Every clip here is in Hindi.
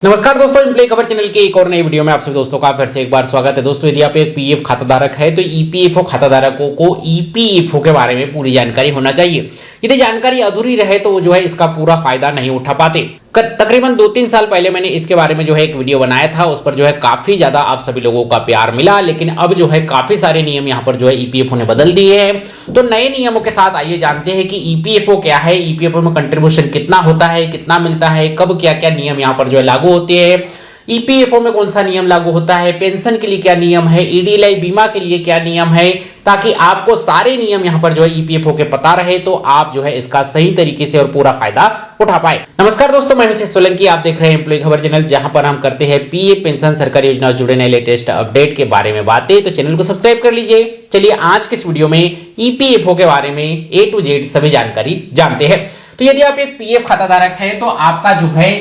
नमस्कार दोस्तों, इनप्ले खबर चैनल के एक और नई वीडियो में आप सभी दोस्तों का फिर से एक बार स्वागत है। दोस्तों, यदि आप एक पीएफ खाताधारक है तो ईपीएफओ खाताधारकों को ईपीएफओ के बारे में पूरी जानकारी होना चाहिए। यदि जानकारी अधूरी रहे तो वो इसका पूरा फायदा नहीं उठा पाते। तकरीबन 2-3 साल पहले मैंने इसके बारे में एक वीडियो बनाया था। उस पर काफी ज्यादा आप सभी लोगों का प्यार मिला, लेकिन अब काफी सारे नियम यहाँ पर ईपीएफओ ने बदल दिए हैं। तो नए नियमों के साथ आइए जानते हैं कि ईपीएफओ क्या है, ईपीएफओ में कंट्रीब्यूशन कितना होता है, कितना मिलता है, कब क्या क्या नियम यहाँ पर लागू होते हैं, ईपीएफओ में कौन सा नियम लागू होता है, पेंशन के लिए क्या नियम है, ईडी लाइफ बीमा के लिए क्या नियम है, ताकि आपको सारे नियम यहाँ पर ईपीएफओ के पता रहे तो आप इसका सही तरीके से और पूरा फायदा उठा पाए। नमस्कार दोस्तों, मैं मिसेस सोलंकी, आप देख रहे हैं एम्प्लॉय खबर चैनल, जहां पर हम करते हैं पीएफ पेंशन सरकारी योजना जुड़े नए लेटेस्ट अपडेट के बारे में बातें। तो चैनल को सब्सक्राइब कर लीजिए। चलिए आज के इस वीडियो में ईपीएफओ के बारे में ए टू जेड सभी जानकारी जानते हैं। तो यदि आप एक पीएफ खाताधारक है तो आपका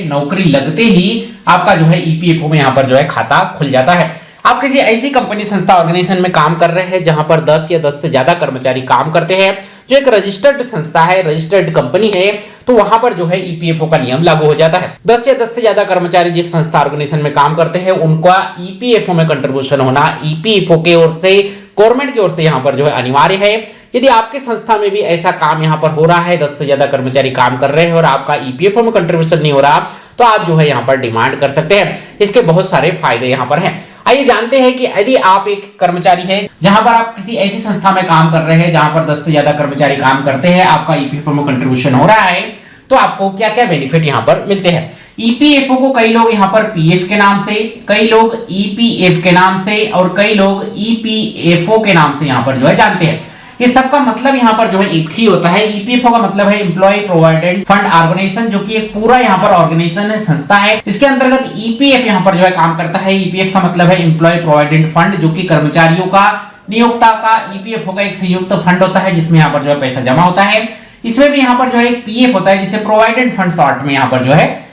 नौकरी लगते ही आपका ईपीएफओ में यहाँ पर खाता खुल जाता है। आप किसी ऐसी कंपनी संस्था ऑर्गेनाइजेशन में काम कर रहे हैं जहां पर 10 या 10 से ज्यादा कर्मचारी काम करते हैं, जो एक रजिस्टर्ड संस्था है, रजिस्टर्ड कंपनी है, तो वहां पर ईपीएफओ का नियम लागू हो जाता है। 10 या 10 से ज्यादा कर्मचारी जिस संस्था ऑर्गेनाइजेशन में काम करते हैं उनका ईपीएफओ में कंट्रीब्यूशन होना ईपीएफओ की ओर से, गवर्नमेंट की ओर से यहाँ पर अनिवार्य है। यदि आपकी संस्था में भी ऐसा काम यहाँ पर हो रहा है, 10 से ज्यादा कर्मचारी काम कर रहे हैं और आपका ईपीएफओ में कंट्रीब्यूशन नहीं हो रहा, तो आप यहाँ पर डिमांड कर सकते हैं। इसके बहुत सारे फायदे यहाँ पर हैं। आइए जानते हैं कि यदि आप एक कर्मचारी है जहां पर आप किसी ऐसी संस्था में काम कर रहे हैं जहां पर 10 से ज्यादा कर्मचारी काम करते हैं, आपका ईपीएफओ में कंट्रीब्यूशन हो रहा है, तो आपको क्या क्या बेनिफिट यहाँ पर मिलते हैं। ईपीएफओ को कई लोग यहाँ पर पीएफ के नाम से, कई लोग ईपीएफ के नाम से और कई लोग ईपीएफओ के नाम से यहाँ पर जानते हैं। ये सबका मतलब यहाँ पर एक ही होता है। ईपीएफओ का मतलब है एम्प्लॉय प्रोविडेंट फंड ऑर्गेनाइजेशन, जो कि एक पूरा यहाँ पर ऑर्गेनाइजेशन संस्था है। इसके अंतर्गत ईपीएफ यहाँ पर काम करता है। ईपीएफ का मतलब है एम्प्लॉय प्रोविडेंट फंड, जो कि कर्मचारियों का, नियोक्ता का, ईपीएफओ का एक संयुक्त फंड होता है जिसमें यहाँ पर पैसा जमा होता है। इसमें भी यहाँ पर एक पीएफ होता है जिसे प्रोविडेंट फंड शॉर्ट में यहाँ पर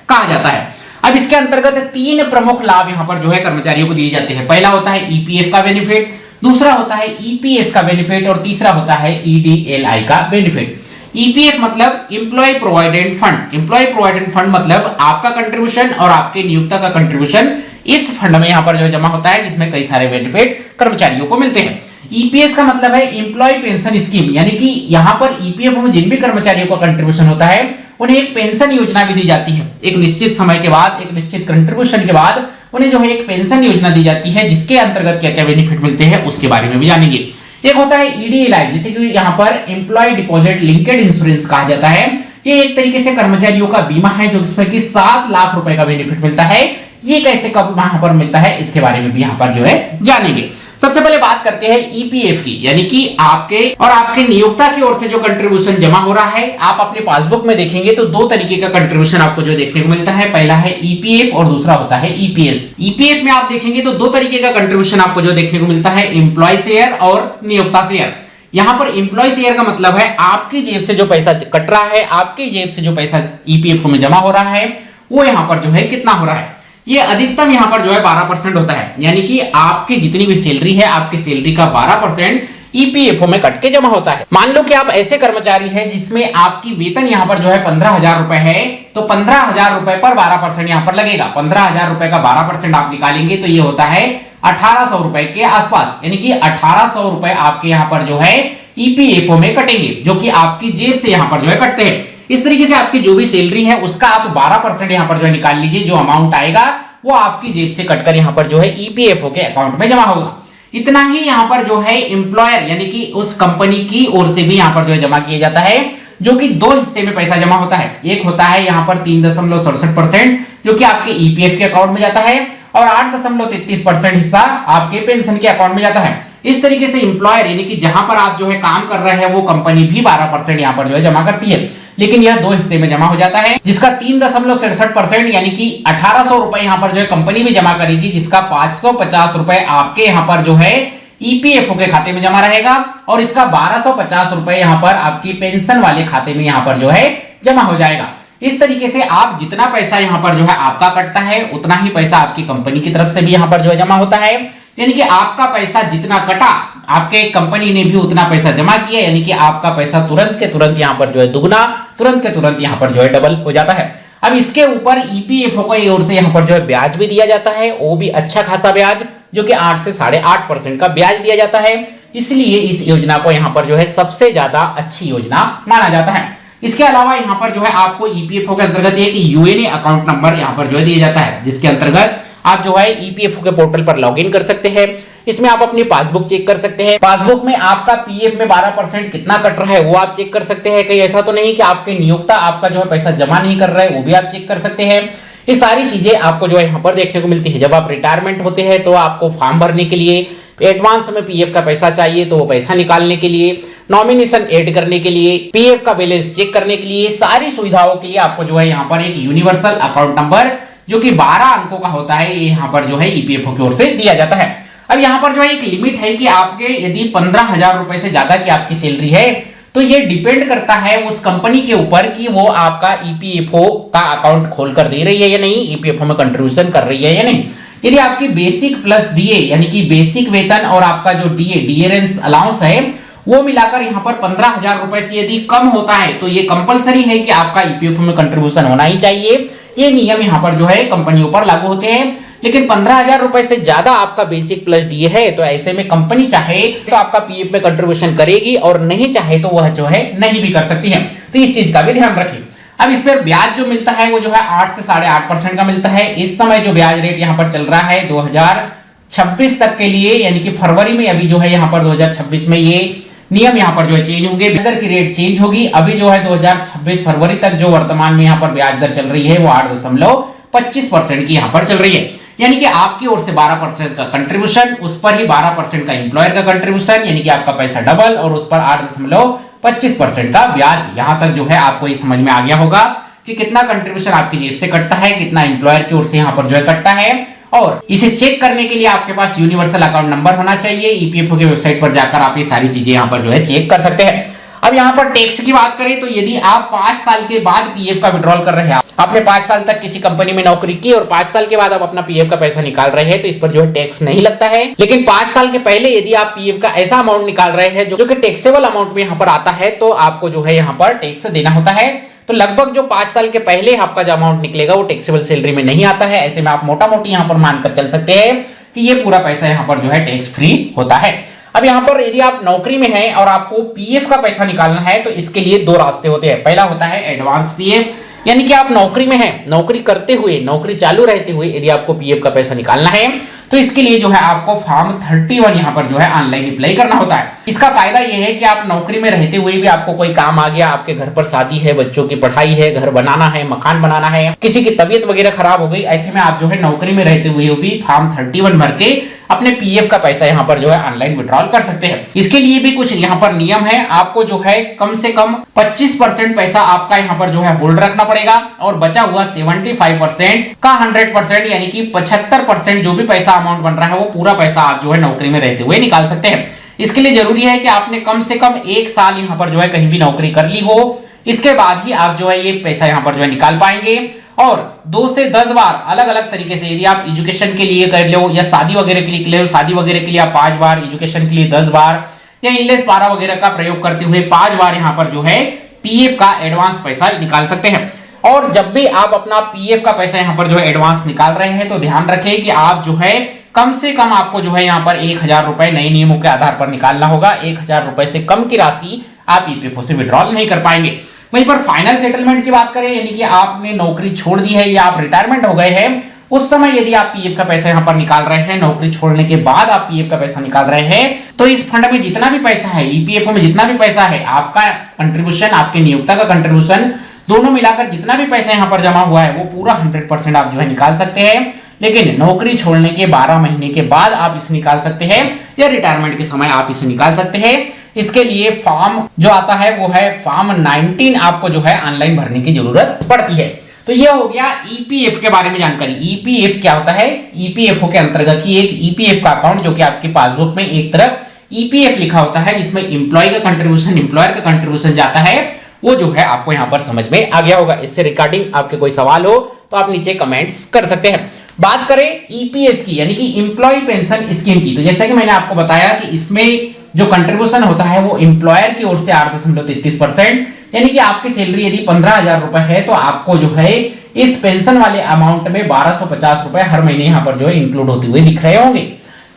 कहा जाता है। अब इसके अंतर्गत 3 प्रमुख लाभ यहाँ पर कर्मचारियों को दिए जाते हैं। पहला होता है ईपीएफ का बेनिफिट, दूसरा होता है ईपीएस का बेनिफिट और तीसरा होता है ईडीएलआई का बेनिफिट। ईपीएफ मतलब employ provident fund. Employ provident fund मतलब आपका कंट्रीब्यूशन और आपके नियोक्ता का कंट्रीब्यूशन इस फंड में यहाँ पर जमा होता है, जिसमें कई सारे बेनिफिट कर्मचारियों को मिलते हैं। ईपीएस का मतलब है एम्प्लॉय पेंशन स्कीम, यानी कि यहाँ पर ईपीएफ में जिन भी कर्मचारियों का कंट्रीब्यूशन होता है उन्हें एक पेंशन योजना भी दी जाती है। एक निश्चित समय के बाद, एक निश्चित कंट्रीब्यूशन के बाद उन्हें एक पेंशन योजना दी जाती है, जिसके अंतर्गत क्या क्या बेनिफिट मिलते हैं उसके बारे में भी जानेंगे। एक होता है ईडीएलआई, जिसे कि यहाँ पर एम्प्लॉय डिपॉजिट लिंकेड इंश्योरेंस कहा जाता है। ये एक तरीके से कर्मचारियों का बीमा है, जो इसमें कि 7 लाख रुपए का बेनिफिट मिलता है। ये कैसे कब वहां पर मिलता है इसके बारे में भी यहाँ पर जानेंगे। सबसे पहले बात करते हैं ईपीएफ की, यानी कि आपके और आपके नियोक्ता की ओर से जो कंट्रीब्यूशन जमा हो रहा है। आप अपने पासबुक में देखेंगे तो 2 तरीके का कंट्रीब्यूशन आपको देखने को मिलता है। पहला है ईपीएफ और दूसरा होता है ईपीएस। ईपीएफ में आप देखेंगे तो 2 तरीके का कंट्रीब्यूशन आपको देखने को मिलता है, एम्प्लॉय शेयर और नियोक्ता शेयर। यहाँ पर एम्प्लॉय शेयर का मतलब है आपकी जेब से जो पैसा कट रहा है, आपकी जेब से जो पैसा ईपीएफ में जमा हो रहा है, वो यहाँ पर कितना हो रहा है। ये अधिकतम यहाँ पर 12% होता है, यानी कि आपकी जितनी भी सैलरी है, आपकी सैलरी का 12% ईपीएफओ में कट के जमा होता है। मान लो कि आप ऐसे कर्मचारी हैं जिसमें आपकी वेतन यहाँ पर 15,000 रुपए है, तो 15,000 रुपए पर 12% यहाँ पर लगेगा। 15,000 रुपए का 12% आप निकालेंगे तो ये होता है 1,800 रुपए के आसपास, यानी कि 1,800 रुपए आपके यहाँ पर ईपीएफओ में कटेंगे, जो कि आपकी जेब से यहाँ पर कटते हैं। इस तरीके से आपकी जो भी सैलरी है उसका आप 12% यहाँ पर निकाल लीजिए। जो अमाउंट आएगा वो आपकी जेब से कटकर यहाँ पर ईपीएफओ के अकाउंट में जमा होगा। इतना ही यहाँ पर एम्प्लॉयर, यानी कि उस कंपनी की ओर से भी यहाँ पर जमा किया जाता है, जो कि 2 हिस्से में पैसा जमा होता है। एक होता है यहाँ पर 3.67%, जो कि आपके ईपीएफ के अकाउंट में जाता है, और 8.33% हिस्सा आपके पेंशन के अकाउंट में जाता है। इस तरीके से एम्प्लॉयर, यानी कि जहां पर आप काम कर रहे हैं वो कंपनी भी 12% यहाँ पर जमा करती है, लेकिन यह 2 हिस्से में जमा हो जाता है, जिसका 3.67% यानी कि 1,800 रुपए यहाँ पर कंपनी भी जमा करेगी, जिसका 550 रुपए आपके यहाँ पर ईपीएफओ के खाते में जमा रहेगा, और इसका 1250 रुपए यहाँ पर आपकी पेंशन वाले खाते में यहाँ पर जमा हो जाएगा। इस तरीके से आप जितना पैसा यहाँ पर आपका कटता है, उतना ही पैसा आपकी कंपनी की तरफ से भी यहाँ पर जमा होता है। यानी कि आपका पैसा जितना कटा, आपके कंपनी ने भी उतना पैसा जमा किया, यानी कि आपका पैसा तुरंत के तुरंत यहाँ पर दुगना, तुरंत के तुरंत यहाँ पर डबल हो जाता है। अब इसके ऊपर ईपीएफओ की ओर से यहाँ पर जो है ब्याज भी दिया जाता है, वो भी अच्छा खासा ब्याज, जो कि 8 से 8.5% का ब्याज दिया जाता है। इसलिए इस योजना को यहाँ पर जो है सबसे ज्यादा अच्छी योजना माना जाता है। इसके अलावा यहाँ पर जो है आपको ईपीएफओ के अंतर्गत एक यूएनए अकाउंट नंबर यहाँ पर जो है दिया जाता है, जिसके अंतर्गत आप जो है ईपीएफओ के पोर्टल पर लॉगिन कर सकते हैं। इसमें आप अपनी पासबुक चेक कर सकते हैं। पासबुक में आपका पीएफ में 12% कितना कट रहा है वो आप चेक कर सकते हैं। कहीं ऐसा तो नहीं कि आपके नियोक्ता आपका जो है पैसा जमा नहीं कर रहा है, वो भी आप चेक कर सकते हैं। ये सारी चीजें आपको जो है यहाँ पर देखने को मिलती है। जब आप रिटायरमेंट होते हैं तो आपको फॉर्म भरने के लिए, एडवांस में पीएफ का पैसा चाहिए तो वो पैसा निकालने के लिए, नॉमिनेशन ऐड करने के लिए, पीएफ का बैलेंस चेक करने के लिए, सारी सुविधाओं के लिए आपको जो है यहाँ पर एक यूनिवर्सल अकाउंट नंबर जो कि 12 अंकों का होता है, ये यहाँ पर जो है ईपीएफओ की ओर से दिया जाता है। अब यहाँ पर जो है एक लिमिट है कि आपके यदि 15,000 रुपए से ज्यादा की आपकी सैलरी है तो ये डिपेंड करता है उस कंपनी के ऊपर कि वो आपका ईपीएफओ का अकाउंट खोल कर दे रही है या नहीं, ईपीएफओ में कंट्रीब्यूशन कर रही है या नहीं। यदि आपकी बेसिक प्लस डीए यानी कि बेसिक वेतन और आपका जो डियरेंस अलाउंस है वो मिलाकर यहाँ पर 15,000 रुपए से यदि कम होता है तो ये कंपलसरी है कि आपका ईपीएफओ में कंट्रीब्यूशन होना ही चाहिए। ये नियम यहाँ पर जो है कंपनियों पर लागू होते हैं। लेकिन 15,000 रुपए से ज्यादा आपका बेसिक प्लस डीए है तो ऐसे में कंपनी चाहे तो आपका पीएफ में कंट्रीब्यूशन करेगी और नहीं चाहे तो वह जो है नहीं भी कर सकती है। तो इस चीज का भी ध्यान रखिए। अब इस पर ब्याज जो मिलता है वो जो है 8 से 8.5% का मिलता है। इस समय जो ब्याज रेट यहाँ पर चल रहा है 2026 तक के लिए, यानी कि फरवरी में अभी जो है यहाँ पर 2026 में ये नियम यहाँ पर जो है चेंज होंगे, ब्याज दर की रेट चेंज होगी। अभी जो है 2026 फरवरी तक जो वर्तमान में यहाँ पर ब्याज दर चल रही है वो 8.25% की यहाँ पर चल रही है। यानी कि आपकी ओर से 12% का कंट्रीब्यूशन, उस पर ही 12% का एम्प्लॉयर का कंट्रीब्यूशन, यानी कि आपका पैसा डबल, और उस पर 8.25% का ब्याज। यहां तक जो है आपको ये समझ में आ गया होगा कि कितना कंट्रीब्यूशन आपकी जेब से कटता है, कितना एम्प्लॉयर की ओर से यहां पर जो है कटता है। और इसे चेक करने के लिए आपके पास यूनिवर्सल अकाउंट नंबर होना चाहिए। ईपीएफओ की वेबसाइट पर जाकर आप ये सारी चीजें यहां पर जो है चेक कर सकते हैं। अब यहाँ पर टैक्स की बात करें तो यदि आप 5 साल के बाद पीएफ का विड्रॉल कर रहे हैं, आपने 5 साल तक किसी कंपनी में नौकरी की और 5 साल के बाद आप अपना पीएफ का पैसा निकाल रहे हैं तो इस पर जो है टैक्स नहीं लगता है। लेकिन 5 साल के पहले यदि आप पीएफ का ऐसा अमाउंट निकाल रहे हैं जो कि टैक्सेबल अमाउंट में यहाँ पर आता है तो आपको जो है यहाँ पर टैक्स देना होता है। तो लगभग जो 5 साल के पहले आपका जो अमाउंट निकलेगा वो टैक्सेबल सैलरी में नहीं आता है। ऐसे में आप मोटा मोटी यहाँ पर मानकर चल सकते हैं कि ये पूरा पैसा यहाँ पर जो है टैक्स फ्री होता है। अब यहाँ पर यदि आप नौकरी में हैं और आपको पीएफ का पैसा निकालना है तो इसके लिए 2 रास्ते होते हैं। पहला होता है एडवांस पीएफ, यानी कि आप नौकरी में हैं, नौकरी करते हुए, नौकरी चालू रहते हुए यदि आपको पीएफ का पैसा निकालना है तो इसके लिए जो है आपको फॉर्म 31 यहाँ पर जो है ऑनलाइन अप्लाई करना होता है। इसका फायदा यह है कि आप नौकरी में रहते हुए भी आपको कोई काम आ गया, आपके घर पर शादी है, बच्चों की पढ़ाई है, घर बनाना है, मकान बनाना है, किसी की तबीयत वगैरह खराब हो गई, ऐसे में आप जो है नौकरी में रहते हुए भी फॉर्म 31 भर के अपने पीएफ का पैसा यहाँ पर जो है ऑनलाइन विड्रॉल कर सकते हैं। इसके लिए भी कुछ यहाँ पर नियम है। आपको जो है कम से कम 25% पैसा आपका यहाँ पर जो है होल्ड रखना पड़ेगा और बचा हुआ 75% का 100% यानी कि 75% जो भी पैसा अमाउंट बन रहा है वो पूरा पैसा आप जो है नौकरी में रहते हुए निकाल सकते हैं। इसके लिए जरूरी है कि आपने कम से कम 1 साल यहाँ पर जो है कहीं भी नौकरी कर ली हो, इसके बाद ही आप जो है ये पैसा यहाँ पर जो है निकाल पाएंगे। और 2 से 10 बार अलग अलग तरीके से, यदि आप एजुकेशन के लिए कर लो या शादी वगैरह के लिए कर लो, शादी वगैरह के लिए आप 5 बार, एजुकेशन के लिए 10 बार या इनलेस पारा वगैरह का प्रयोग करते हुए 5 बार यहाँ पर जो है पीएफ का एडवांस पैसा निकाल सकते हैं। और जब भी आप अपना पीएफ का पैसा यहाँ पर जो है एडवांस निकाल रहे हैं तो ध्यान रखें कि आप जो है कम से कम आपको जो है यहाँ पर 1,000 रुपए नए नियमों के आधार पर निकालना होगा। 1,000 रुपए से कम की राशि आप ईपीएफओ से विड्रॉल नहीं कर पाएंगे। वहीं पर फाइनल सेटलमेंट की बात करें, यानी कि आपने नौकरी छोड़ दी है या आप रिटायरमेंट हो गए हैं, उस समय यदि आप पीएफ का पैसा यहाँ पर निकाल रहे हैं, नौकरी छोड़ने के बाद आप पीएफ का पैसा निकाल रहे हैं, तो इस फंड में जितना भी पैसा है, ईपीएफओ में जितना भी पैसा है, आपका कंट्रीब्यूशन, आपके नियोक्ता का कंट्रीब्यूशन, दोनों मिलाकर जितना भी पैसा यहाँ पर जमा हुआ है वो पूरा 100% आप जो है निकाल सकते हैं। लेकिन नौकरी छोड़ने के 12 महीने के बाद आप इसे निकाल सकते हैं या रिटायरमेंट के समय आप इसे निकाल सकते हैं। इसके लिए फॉर्म जो आता है वो है फॉर्म 19 आपको जो है ऑनलाइन भरने की जरूरत पड़ती है। तो ये हो गया ईपीएफ के बारे में जानकारी। ईपीएफ क्या होता है? ईपीएफओ के अंतर्गत ही एक ईपीएफ का अकाउंट जो कि आपकी पासबुक में एक तरफ ईपीएफ लिखा होता है जिसमें एम्प्लॉय का कंट्रीब्यूशन, एम्प्लॉयर का कंट्रीब्यूशन जाता है, वो जो है आपको यहाँ पर समझ में आ गया होगा। इससे रिगार्डिंग आपके कोई सवाल हो तो आप नीचे कमेंट्स कर सकते हैं। बात करें ईपीएस की, यानी कि एम्प्लॉय पेंशन स्कीम की, तो जैसा कि मैंने आपको बताया कि इसमें जो कंट्रीब्यूशन होता है वो एम्प्लॉयर की ओर से 8.33%, यानी कि आपकी सैलरी यदि 15,000 रुपए है तो आपको जो है इस पेंशन वाले अमाउंट में 1250 रुपए हर महीने यहाँ पर जो है इंक्लूड होते हुए दिख रहे होंगे।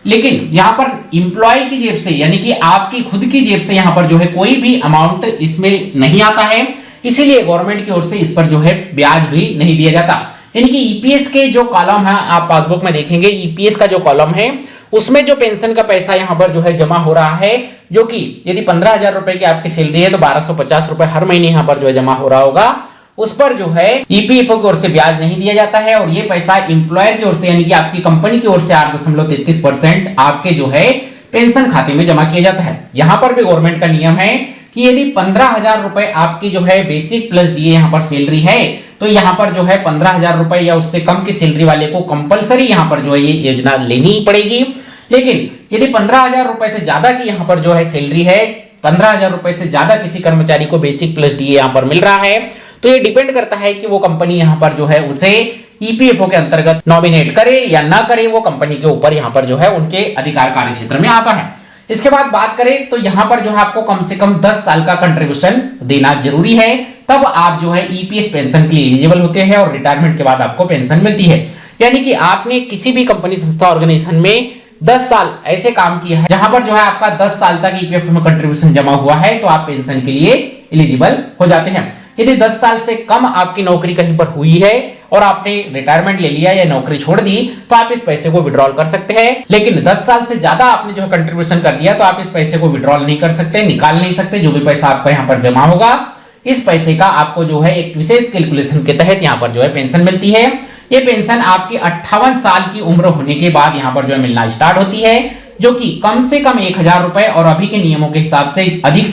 लेकिन यहाँ पर इंप्लॉय की जेब से यानी कि आपकी खुद की जेब से यहाँ पर जो है कोई भी अमाउंट इसमें नहीं आता है, इसीलिए गवर्नमेंट की ओर से इस पर जो है ब्याज भी नहीं दिया जाता। यानी कि ईपीएस के जो कॉलम है आप पासबुक में देखेंगे, ईपीएस का जो कॉलम है उसमें जो पेंशन का पैसा यहाँ पर जो है जमा हो रहा है, जो कि यदि 15,000 रुपए की आपकी सैलरी है तो 1250 रुपए हर महीने यहाँ पर जो है जमा हो रहा होगा, उस पर जो है ईपीएफओ की ओर से ब्याज नहीं दिया जाता है। और ये पैसा इंप्लॉयर की ओर से यानी कि आपकी कंपनी की ओर से 8.33% आपके जो है पेंशन खाते में जमा किया जाता है। यहां पर भी गवर्नमेंट का नियम है कि यदि 15,000 रुपए आपकी जो है बेसिक प्लस डीए यहां पर सैलरी है, तो यहां पर जो है 15,000 रुपए या उससे कम की सैलरी वाले को कंपलसरी यहां पर जो है ये योजना लेनी ही पड़ेगी। लेकिन यदि 15,000 रुपए से ज्यादा की यहां पर जो है सैलरी है, 15,000 रुपए से ज्यादा किसी कर्मचारी को बेसिक प्लस डीए यहां पर मिल रहा है, तो ये डिपेंड करता है कि वो कंपनी यहां पर जो है उसे ईपीएफओ के अंतर्गत नॉमिनेट करे या ना करे, वो कंपनी के ऊपर यहां पर जो है उनके अधिकार कार्य क्षेत्र में आता है। इसके बाद बात करें तो यहां पर जो है आपको कम से कम 10 साल का कंट्रीब्यूशन देना जरूरी है, तब आप जो है ईपीएस पेंशन के लिए एलिजिबल होते हैं और रिटायरमेंट के बाद आपको पेंशन मिलती है। यानी कि आपने किसी भी कंपनी, संस्था, ऑर्गेनाइजेशन में 10 साल ऐसे काम किया है जहां पर जो है आपका 10 साल तक ईपीएफ में कंट्रीब्यूशन जमा हुआ है, तो आप पेंशन के लिए एलिजिबल हो जाते हैं। यदि 10 साल से कम आपकी नौकरी कहीं पर हुई है और आपने रिटायरमेंट ले लिया या नौकरी छोड़ दी, तो आप इस पैसे को विड्रॉल कर सकते हैं। लेकिन 10 साल से ज्यादा आपने जो है कंट्रीब्यूशन कर दिया, तो आप इस पैसे को विड्रॉल नहीं कर सकते, निकाल नहीं सकते। जो भी पैसा आपका यहाँ पर जमा होगा, इस पैसे का आपको जो है एक विशेष कैलकुलेशन के तहत यहाँ पर जो है पेंशन मिलती है। ये पेंशन आपकी 58 साल की उम्र होने के बाद यहाँ पर जो है मिलना स्टार्ट होती है, जो कि कम से कम 1,000 रुपए और अभी के नियमों के हिसाब से अधिक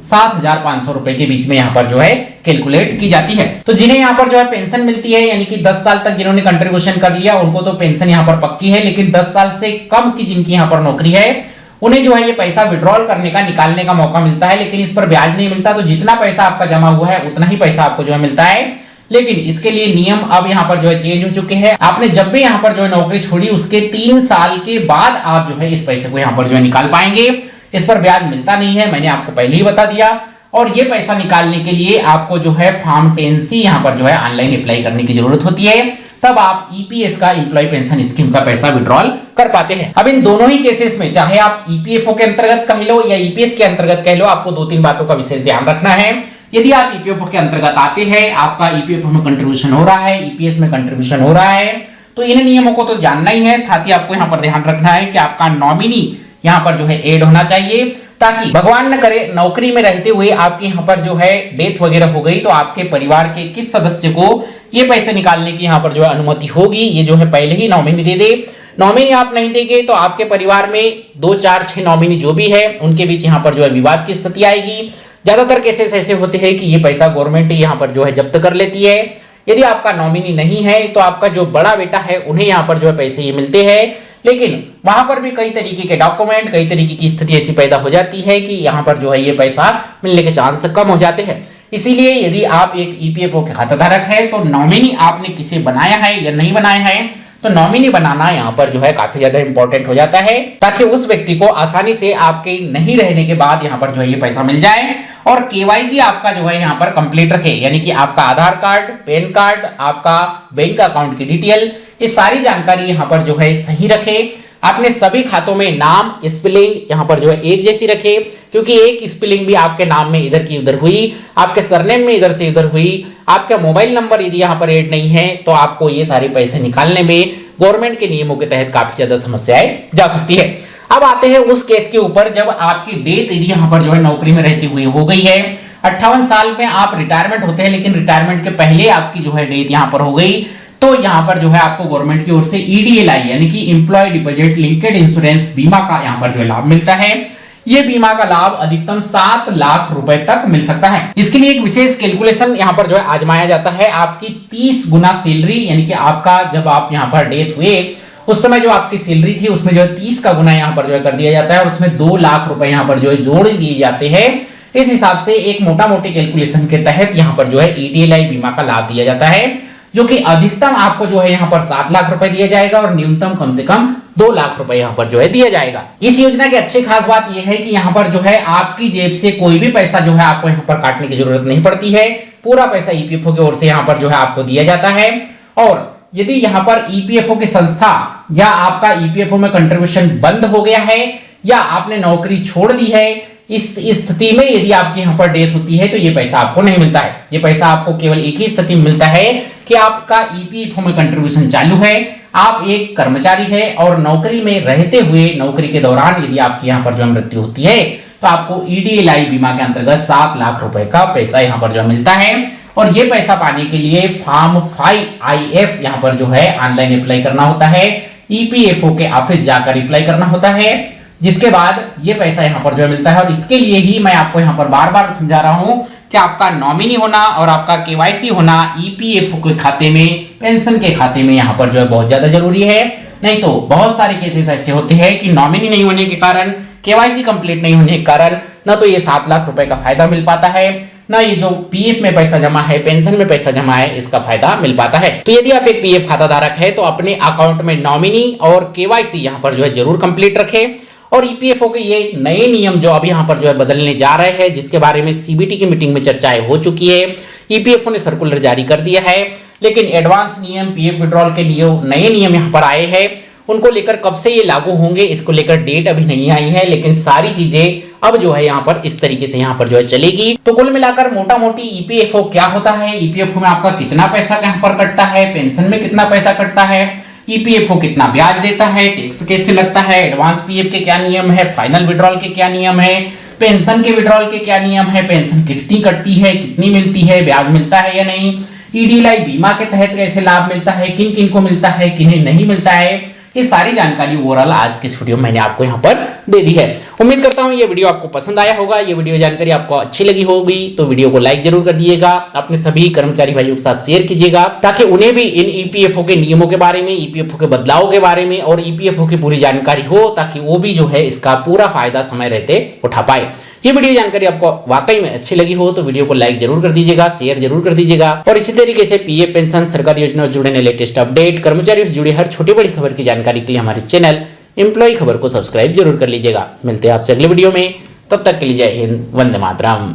7,500 रुपए के बीच में यहाँ पर जो है कैलकुलेट की जाती है। तो जिन्हें यहाँ पर जो है पेंशन मिलती है, यानी कि 10 साल तक जिन्होंने कंट्रीब्यूशन कर लिया, उनको तो पेंशन यहाँ पर पक्की है। लेकिन 10 साल से कम की जिनकी यहाँ पर नौकरी है, उन्हें जो है ये पैसा विड्रॉल करने का, निकालने का मौका मिलता है, लेकिन इस पर ब्याज नहीं मिलता। तो जितना पैसा आपका जमा हुआ है उतना ही पैसा आपको जो है मिलता है। लेकिन इसके लिए नियम अब यहाँ पर जो है चेंज हो चुके हैं। आपने जब भी यहाँ पर जो है नौकरी छोड़ी, उसके 3 साल के बाद आप जो है इस पैसे को यहाँ पर जो है निकाल पाएंगे। इस पर ब्याज मिलता नहीं है, मैंने आपको पहले ही बता दिया। और ये पैसा निकालने के लिए आपको जो है फॉर्म 10C यहाँ पर जो है ऑनलाइन अप्लाई करने की जरूरत होती है, तब आप ईपीएस का, एम्प्लॉय पेंशन स्कीम का पैसा विड्रॉल कर पाते हैं। अब इन दोनों ही केसेस में, चाहे आप ईपीएफओ के अंतर्गत कह लो या ईपीएस के अंतर्गत कह लो, आपको 2-3 बातों का विशेष ध्यान रखना है। यदि आप ईपीएफओ के अंतर्गत आते हैं, आपका ईपीएफओ में कंट्रीब्यूशन हो रहा है, ईपीएस में कंट्रीब्यूशन हो रहा है, तो इन नियमों को तो जानना ही है। साथ ही आपको यहाँ पर ध्यान रखना है कि आपका नॉमिनी यहाँ पर जो है ऐड होना चाहिए, ताकि भगवान न करे नौकरी में रहते हुए आपके यहाँ पर जो है डेथ वगैरह हो गई, तो आपके परिवार के किस सदस्य को ये पैसे निकालने की यहाँ पर जो है अनुमति होगी, ये जो है पहले ही नॉमिनी दे दे। नॉमिनी आप नहीं देंगे तो आपके परिवार में 2, 4, 6 नॉमिनी जो भी है उनके बीच यहाँ पर जो है विवाद की स्थिति आएगी। ज्यादातर केसेस ऐसे होते हैं कि ये पैसा गवर्नमेंट यहाँ पर जो है जब्त कर लेती है। यदि आपका नॉमिनी नहीं है तो आपका जो बड़ा बेटा है उन्हें यहाँ पर जो है पैसे ये मिलते हैं, लेकिन वहां पर भी कई तरीके के डॉक्यूमेंट, कई तरीके की स्थिति ऐसी पैदा हो जाती है कि यहाँ पर जो है ये पैसा मिलने के चांस कम हो जाते हैं। इसीलिए यदि आप एक ईपीएफओ के खाताधारक है, तो नॉमिनी आपने किसे बनाया है या नहीं बनाया है, तो नॉमिनी बनाना यहाँ पर जो है काफी ज्यादा इंपॉर्टेंट हो जाता है, ताकि उस व्यक्ति को आसानी से आपके नहीं रहने के बाद यहाँ पर जो है ये पैसा मिल जाए। और केवाईसी आपका जो है यहाँ पर कंप्लीट रखे, यानी कि आपका आधार कार्ड, पैन कार्ड, आपका बैंक अकाउंट की डिटेल, ये सारी जानकारी यहाँ पर जो है सही रखे। आपने सभी खातों में नाम, स्पेलिंग यहाँ पर जो है एक जैसी रखे, क्योंकि एक स्पेलिंग भी आपके नाम में इधर की उधर हुई, आपके सरनेम में इधर से उधर हुई, आपका मोबाइल नंबर यदि यहाँ पर ऐड नहीं है, तो आपको ये सारे पैसे निकालने में गवर्नमेंट के नियमों के तहत काफी ज्यादा समस्याएं जा सकती है। अब आते हैं उस केस के ऊपर जब आपकी डेथ यदि यहाँ पर जो है नौकरी में रहते हुए हो गई है, 58 साल में आप रिटायरमेंट होते हैं, लेकिन रिटायरमेंट के पहले आपकी जो है डेथ यहाँ पर हो गई, तो यहाँ पर जो है आपको गवर्नमेंट की ओर से ईडीएलआई यानी कि एम्प्लॉय डिपॉजिट लिंक्ड इंश्योरेंस बीमा का यहाँ पर जो है लाभ मिलता है। ये बीमा का लाभ अधिकतम 7 लाख रुपए तक मिल सकता है। इसके लिए एक विशेष कैलकुलेशन यहाँ पर जो है आजमाया जाता है। आपकी 30 गुना सैलरी, यानी कि आपका जब आप यहाँ पर डेथ हुए उस समय जो आपकी सैलरी थी उसमें जो है 30 का गुना यहाँ पर जो है कर दिया जाता है, और उसमें 2 लाख रुपए यहाँ पर जो है जोड़ दिए जाते हैं। इस हिसाब से एक मोटा मोटी कैलकुलेशन के तहत यहाँ पर जो है ईडीएलआई बीमा का लाभ दिया जाता है, जो कि अधिकतम आपको जो है यहाँ पर 7 लाख रुपए दिया जाएगा और न्यूनतम कम से कम 2 लाख रुपए यहाँ पर जो है दिया जाएगा। इस योजना की अच्छी खास बात यह है कि यहाँ पर जो है आपकी जेब से कोई भी पैसा जो है आपको यहाँ पर काटने की जरूरत नहीं पड़ती है। पूरा पैसा ईपीएफओ की ओर से यहाँ पर जो है आपको दिया जाता है। और यदि यहाँ पर ईपीएफओ की संस्था या आपका ईपीएफओ में कंट्रीब्यूशन बंद हो गया है या आपने नौकरी छोड़ दी है, इस स्थिति में यदि आपकी यहाँ पर डेथ होती है तो ये पैसा आपको नहीं मिलता है। ये पैसा आपको केवल एक ही स्थिति में मिलता है कि आपका ईपीएफओ में कंट्रीब्यूशन चालू है, आप एक कर्मचारी है और नौकरी में रहते हुए नौकरी के दौरान यदि आपकी यहाँ पर जो मृत्यु होती है तो आपको ईडीएलआई बीमा के अंतर्गत 7 लाख रुपए का पैसा यहाँ पर जो मिलता है। और ये पैसा पाने के लिए फॉर्म 5IF यहाँ पर जो है ऑनलाइन अप्लाई करना होता है, ईपीएफओ के ऑफिस जाकर अप्लाई करना होता है, जिसके बाद ये पैसा यहाँ पर जो मिलता है। और इसके लिए ही मैं आपको यहाँ पर बार बार समझा रहा हूँ कि आपका नॉमिनी होना और आपका केवाईसी होना ईपीएफओ के खाते में, पेंशन के खाते में यहाँ पर जो है बहुत ज्यादा जरूरी है। नहीं तो बहुत सारे केसेस ऐसे होते हैं कि नॉमिनी नहीं होने के कारण, केवाईसी कंप्लीट नहीं होने के कारण ना तो ये 7 लाख रुपए का फायदा मिल पाता है, ना ये जो पीएफ में पैसा जमा है, पेंशन में पैसा जमा है, इसका फायदा मिल पाता है। तो यदि आप एक पीएफ खाता धारक है तो अपने अकाउंट में नॉमिनी और केवाईसी यहाँ पर जो है जरूर कंप्लीट रखें। और ईपीएफओ के ये नए नियम जो अभी यहाँ पर जो है बदलने जा रहे हैं, जिसके बारे में सीबीटी की मीटिंग में चर्चाएं हो चुकी है, ईपीएफओ ने सर्कुलर जारी कर दिया है, लेकिन एडवांस नियम, पीएफ विड्रॉल के नए नियम यहाँ पर आए हैं, उनको लेकर कब से ये लागू होंगे इसको लेकर डेट अभी नहीं आई है, लेकिन सारी चीजें अब जो है यहाँ पर इस तरीके से यहाँ पर जो है चलेगी। तो कुल मिलाकर मोटा मोटी ईपीएफओ क्या होता है, ईपीएफओ में आपका कितना पैसा यहाँ पर कटता है, पेंशन में कितना पैसा कटता है, ईपीएफओ कितना ब्याज देता है, टैक्स कैसे लगता है, एडवांस पीएफ के क्या नियम है, फाइनल विड्रॉल के क्या नियम है, पेंशन के विड्रॉल के क्या नियम है, पेंशन कितनी कटती है, कितनी मिलती है, ब्याज मिलता है या नहीं, ईडीएलआई बीमा के तहत कैसे लाभ मिलता है, किन किन को मिलता है, किन्हें नहीं मिलता है, ये सारी जानकारी ओवरऑल आज की इस वीडियो में मैंने आपको यहाँ पर दे दी है। उम्मीद करता हूँ ये वीडियो आपको पसंद आया होगा, ये वीडियो जानकारी आपको अच्छी लगी होगी, तो वीडियो को लाइक जरूर कर दीजिएगा, अपने सभी कर्मचारी भाइयों के साथ शेयर कीजिएगा ताकि उन्हें भी इन ईपीएफओ के नियमों के बारे में, ईपीएफओ के बदलाव के बारे में और ईपीएफओ की पूरी जानकारी हो, ताकि वो भी जो है इसका पूरा फायदा समय रहते उठा पाए। ये वीडियो जानकारी आपको वाकई में अच्छी लगी हो तो वीडियो को लाइक जरूर कर दीजिएगा, शेयर जरूर कर दीजिएगा। और इसी तरीके से पीएफ, पेंशन, सरकारी योजना से जुड़े लेटेस्ट अपडेट, कर्मचारियों से जुड़ी हर छोटी बड़ी खबर की जानकारी के लिए हमारे चैनल एम्प्लॉय खबर को सब्सक्राइब जरूर कर लीजिएगा। मिलते हैं आपसे अगले वीडियो में, तब तक के लिए जय हिंद, वंदे मातरम।